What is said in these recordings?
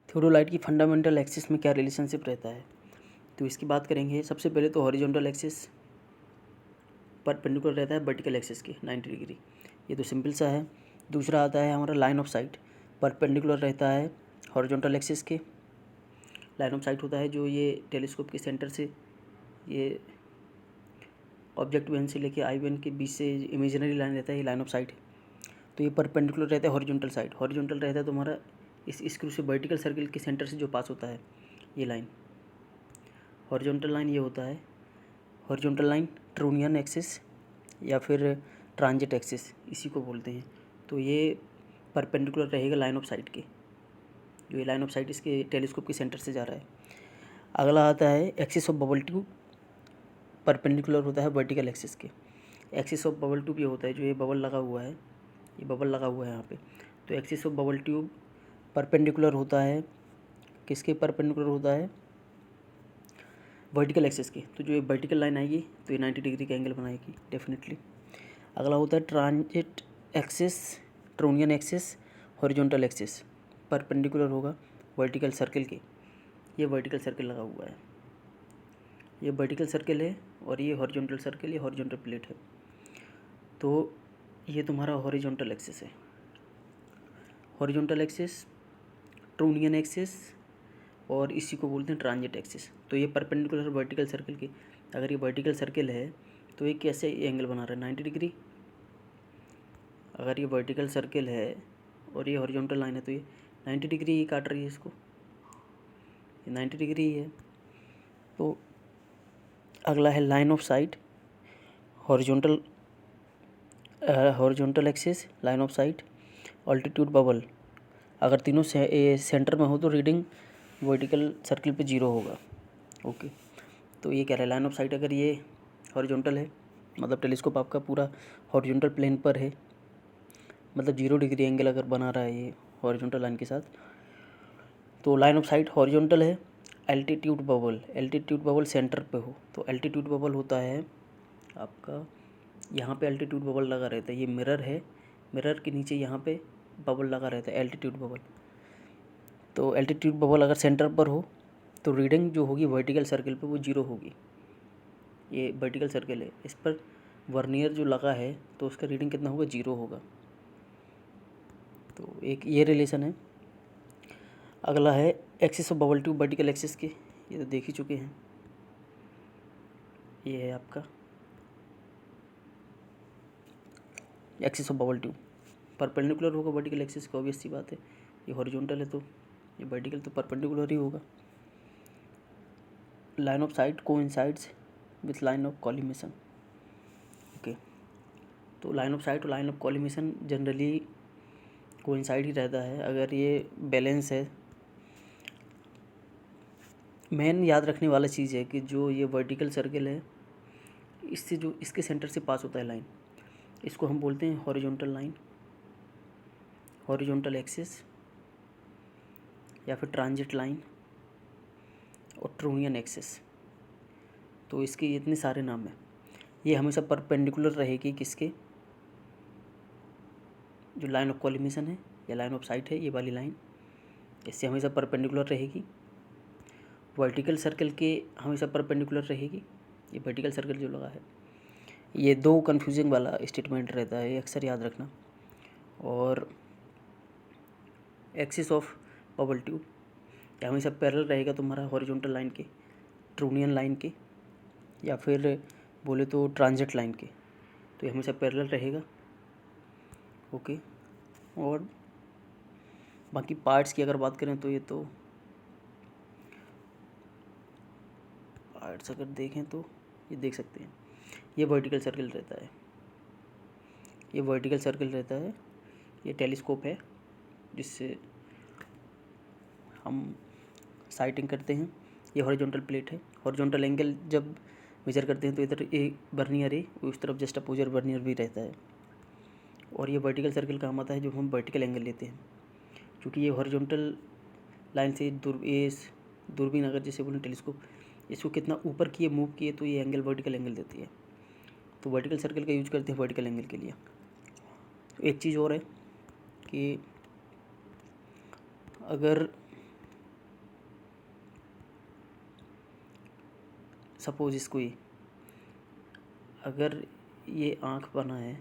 Theodolite की fundamental axis में क्या रिलेशनशिप रहता है, तो इसकी बात करेंगे। सबसे पहले तो हॉरिजॉन्टल एक्सिस परपेंडिकुलर रहता है वर्टिकल एक्सिस के 90 डिग्री, ये तो सिंपल सा है। दूसरा आता है हमारा लाइन ऑफ साइट, परपेंडिकुलर रहता है हॉरिजॉन्टल एक्सिस के। लाइन ऑफ साइट होता है जो ये टेलीस्कोप के सेंटर से ये ऑब्जेक्ट वन से लेके आई वन के बीच से इमेजिनरी लाइन रहता है, ये लाइन ऑफ साइट है। तो ये परपेंडिकुलर रहता है हॉरिजॉन्टल साइड। हॉरिजॉन्टल रहता है तो हमारा इस स्क्रू से वर्टिकल सर्कल के सेंटर से जो पास होता है ये लाइन, हॉरिजॉन्टल लाइन ये होता है। हॉरिजॉन्टल लाइन ट्रोनियन एक्सिस या फिर ट्रांजिट एक्सिस इसी को बोलते हैं। तो ये परपेंडिकुलर रहेगा लाइन ऑफ साइट के, जो ये लाइन ऑफ साइट इसके टेलीस्कोप के सेंटर से जा रहा है। अगला आता है axis of bubble tube, perpendicular होता है वर्टिकल एक्सिस के। एक्सिस ऑफ बबल ट्यूब ये होता है जो ये बबल लगा हुआ है, ये बबल लगा हुआ है यहाँ पे। तो axis of bubble tube perpendicular होता है किसके, परपेंडिकुलर होता है वर्टिकल एक्सिस के। तो जो ये वर्टिकल लाइन आएगी तो ये 90 डिग्री का एंगल बनाएगी डेफिनेटली। अगला होता है transit axis, trunnion axis, horizontal axis, perpendicular होगा वर्टिकल सर्कल के। ये वर्टिकल सर्कल लगा हुआ है, ये वर्टिकल सर्कल है और ये हॉरिजॉन्टल सर्कल, ये हॉरिजॉन्टल प्लेट है। तो ये तुम्हारा हॉरिजॉन्टल एक्सिस है। हॉरिजॉन्टल एक्सिस, ट्रोनियन एक्सिस और इसी को बोलते हैं ट्रांजिट एक्सिस। तो ये परपेंडिकुलर वर्टिकल सर्कल की, अगर ये वर्टिकल सर्कल है तो ये कैसे एंगल बना रहा है 90 डिग्री। अगर ये वर्टिकल सर्कल है और ये हॉरिजॉन्टल लाइन है तो ये 90 डिग्री ही काट रही है इसको, ये 90 डिग्री ही है। तो अगला है line of site, horizontal horizontal axis, line of site, altitude bubble. अगर तीनों सेंटर में हो तो रीडिंग वर्टिकल सर्कल पे 0 होगा। ओके, तो ये कह रहा है लाइन ऑफ साइट अगर ये हॉरिजॉन्टल है, मतलब टेलीस्कोप आपका पूरा हॉरिजॉन्टल प्लेन पर है, मतलब 0 डिग्री एंगल अगर बना रहा है ये हॉरिजॉन्टल लाइन के साथ, तो लाइन ऑफ साइट हॉरिजॉन्टल है। Altitude bubble, altitude bubble centre पे हो तो एल्टीट्यूड बबल होता है आपका, यहाँ पे एल्टीट्यूड बबल लगा रहता है। ये मिरर है, मिरर के नीचे यहाँ पे बबल लगा रहता है एल्टीट्यूड बबल। तो एल्टीट्यूड बबल अगर सेंटर पर हो तो रीडिंग जो होगी वर्टिकल सर्कल पे वो 0 होगी। ये वर्टिकल सर्कल है, इस पर वर्नियर जो लगा है तो उसका रीडिंग कितना होगा, 0 होगा। तो एक ये रिलेशन है। अगला है axis of bubble tube vertical axis के, ये तो देख ही चुके हैं। ये है आपका axis of bubble tube, perpendicular होगा वर्टिकल एक्सिस को, ऑब्वियस सी बात है। ये हॉरिजॉन्टल है तो ये वर्टिकल तो परपेंडिकुलर ही होगा। Line of sight coincides with line of collimation. Okay, तो लाइन ऑफ साइट और line of collimation generally coincide ही रहता है अगर ये बैलेंस है। मेन याद रखने वाला चीज़ है कि जो ये वर्टिकल सर्कल है इससे जो इसके सेंटर से पास होता है लाइन, इसको हम बोलते हैं हॉरिजॉन्टल लाइन, हॉरिजॉन्टल एक्सिस या फिर ट्रांजिट लाइन और ट्रोनियन एक्सिस। तो इसके इतने सारे नाम हैं। ये हमेशा परपेंडिकुलर रहेगी किसके, जो लाइन ऑफ कॉलिमेशन है या लाइन ऑफ साइट है, ये वाली लाइन इससे हमेशा परपेंडिकुलर रहेगी। वर्टिकल सर्कल के हमेशा परपेंडिकुलर रहेगी, ये वर्टिकल सर्कल जो लगा है। ये दो कन्फ्यूजिंग वाला स्टेटमेंट रहता है, ये अक्सर याद रखना। और एक्सिस ऑफ बबल ट्यूब ये हमेशा पैरेलल रहेगा तुम्हारा हॉरिजॉन्टल लाइन के, ट्रोनियन लाइन के या फिर बोले तो ट्रांजिट लाइन के, तो ये हमेशा पैरेलल रहेगा। ओके, और बाकी पार्ट्स की अगर बात करें तो ये तो पार्ट्स अगर देखें तो ये देख सकते हैं। ये वर्टिकल सर्कल रहता है, ये वर्टिकल सर्कल रहता है। ये टेलीस्कोप है जिससे हम साइटिंग करते हैं। ये हॉरिजॉन्टल प्लेट है। हॉरिजॉन्टल एंगल जब मेजर करते हैं तो इधर एक वर्नियर है, उस तरफ जस्ट अपोजर वर्नियर भी रहता है। और ये वर्टिकल सर्कल काम आता है जब हम वर्टिकल एंगल लेते हैं, क्योंकि ये हॉरिजॉन्टल लाइन से दूरबीन अगर जैसे बोलें टेलीस्कोप, इसको कितना ऊपर किए मूव किए तो ये एंगल वर्टिकल एंगल देती है। तो वर्टिकल सर्कल का यूज करते हैं वर्टिकल एंगल के लिए। तो एक चीज़ और है कि अगर सपोज इसको ये अगर ये आँख बना है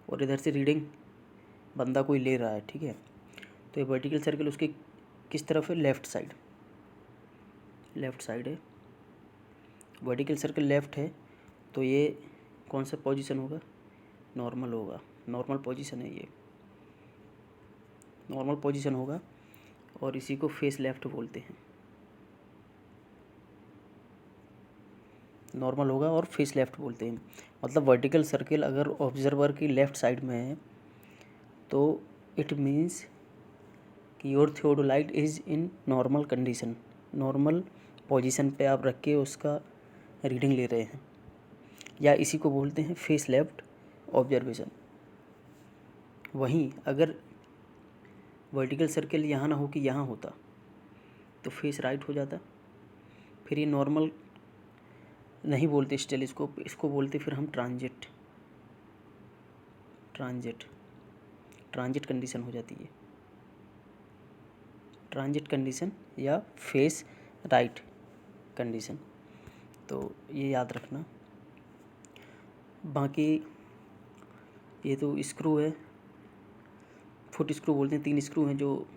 और इधर से रीडिंग बंदा कोई ले रहा है, ठीक है, तो ये वर्टिकल सर्कल उसके किस तरफ है, लेफ़्ट साइड है। वर्टिकल सर्कल लेफ़्ट है तो ये कौन सा पोजीशन होगा, नॉर्मल होगा। नॉर्मल पोजीशन है ये, नॉर्मल पोजीशन होगा और इसी को फेस लेफ़्ट बोलते हैं। नॉर्मल होगा और फेस लेफ़्ट बोलते हैं। मतलब वर्टिकल सर्कल अगर ऑब्जर्वर की लेफ़्ट साइड में है तो इट मीन्स कि your theodolite is in normal condition, normal position पे आप रख के उसका रीडिंग ले रहे हैं, या इसी को बोलते हैं फेस लेफ़्ट ऑब्जर्वेशन। वहीं अगर वर्टिकल सर्कल यहाँ ना हो कि यहाँ होता तो फेस राइट हो जाता। फिर ये नॉर्मल नहीं बोलते इस टेलीस्कोप, इसको बोलते फिर हम ट्रांजिट कंडीशन हो जाती है, ट्रांजिट कंडीशन या फेस राइट कंडीशन। तो ये याद रखना। बाकी ये तो स्क्रू है, फुट स्क्रू बोलते हैं, 3 स्क्रू हैं जो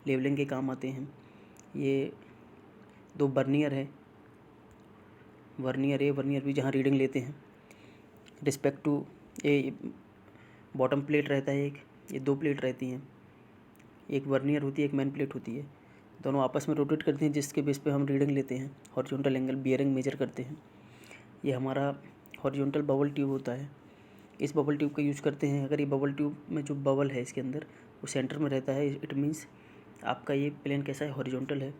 लेवलिंग के काम आते हैं। ये 2 वर्नियर है, वर्नियर भी जहाँ रीडिंग लेते हैं रिस्पेक्ट टू, ये बॉटम प्लेट रहता है एक, ये 2 प्लेट रहती हैं, एक वर्नियर होती है, एक मेन प्लेट होती है, दोनों आपस में रोटेट करते हैं जिसके बेस पे हम रीडिंग लेते हैं, हॉरिजॉन्टल एंगल बियरिंग मेजर करते हैं। ये हमारा हॉरिजॉन्टल बबल ट्यूब होता है, इस बबल ट्यूब का यूज़ करते हैं। अगर ये बबल ट्यूब में जो बबल है इसके अंदर वो सेंटर में रहता है, इट मीन्स आपका ये प्लेन कैसा है, हॉरिजॉन्टल है।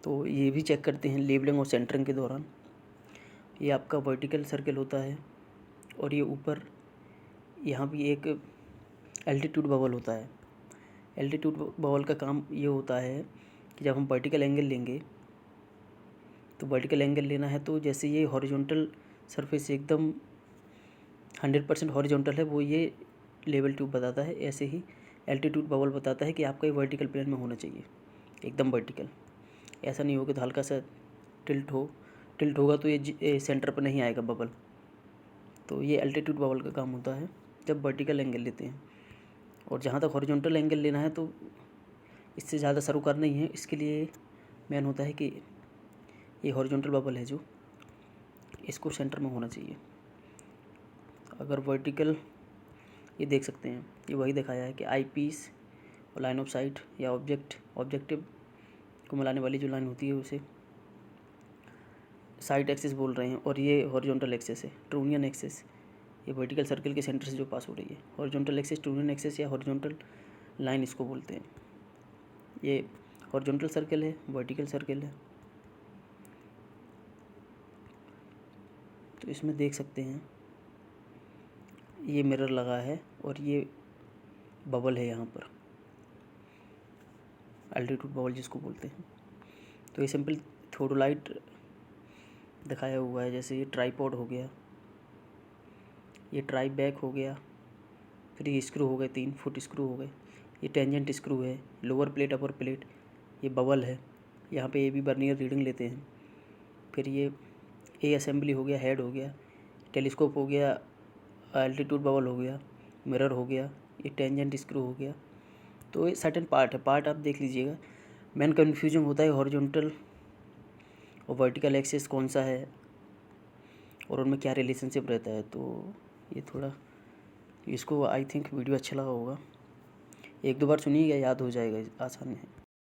तो ये भी चेक करते हैं लेबलिंग और सेंटरिंग के दौरान। ये आपका वर्टिकल सर्कल होता है और ये ऊपर यहाँ भी एक एल्टीट्यूड बबल होता है। एल्टीट्यूड बबल का काम ये होता है कि जब हम वर्टिकल एंगल लेंगे तो वर्टिकल एंगल लेना है तो जैसे ये हॉरिजॉन्टल सरफेस एकदम 100% हॉरिजॉन्टल है, वो ये लेवल ट्यूब बताता है। ऐसे ही एल्टीट्यूड बबल बताता है कि आपका ये वर्टिकल प्लेन में होना चाहिए, एकदम वर्टिकल। ऐसा नहीं हो कि हल्का सा टिल्ट होगा तो ये सेंटर पर नहीं आएगा बबल। तो ये एल्टीट्यूड बबल का काम होता है जब वर्टिकल एंगल लेते हैं। और जहाँ तक हॉरिजॉन्टल एंगल लेना है तो इससे ज़्यादा सरोकार नहीं है, इसके लिए मेन होता है कि ये हॉरिजॉन्टल बबल है जो इसको सेंटर में होना चाहिए। अगर वर्टिकल, ये देख सकते हैं, ये वही दिखाया है कि आई पीस और लाइन ऑफ साइट या ऑब्जेक्टिव को मिलाने वाली जो लाइन होती है उसे साइड एक्सिस बोल रहे हैं, और ये हॉरिजॉन्टल एक्सिस है, ट्रूनियन एक्सिस, ये वर्टिकल सर्कल के सेंटर से जो पास हो रही है। हॉरिजॉन्टल एक्सिस, ट्रूनियन एक्सिस या हॉरिजॉन्टल लाइन इसको बोलते हैं। ये हॉरिजॉन्टल सर्कल है, वर्टिकल सर्कल है। तो इसमें देख सकते हैं ये मिरर लगा है और ये बबल है यहाँ पर, एल्टीट्यूड बबल जिसको बोलते हैं। तो ये सिंपल थियोडोलाइट दिखाया हुआ है, जैसे ये ट्राईपॉड हो गया, ये ट्राई बैक हो गया, फिर ये स्क्रू हो गए, 3 फुट स्क्रू हो गए, ये टेंजेंट स्क्रू है, लोअर प्लेट अपर प्लेट, ये बबल है, यहाँ पे ये भी वर्नियर रीडिंग लेते हैं। फिर ये ए असेंबली हो गया, हेड हो गया, टेलीस्कोप हो गया, एल्टीट्यूड बबल हो गया, मिरर हो गया, ये टेंजेंट स्क्रू हो गया। तो ये सर्टेन पार्ट आप देख लीजिएगा। मेन कन्फ्यूजन होता है हॉरिजॉन्टल और वर्टिकल एक्सिस कौन सा है और उनमें क्या रिलेशनशिप रहता है। तो ये थोड़ा, इसको आई थिंक वीडियो अच्छा लगा होगा, 1-2 बार सुनिएगा, याद हो जाएगा, आसान है।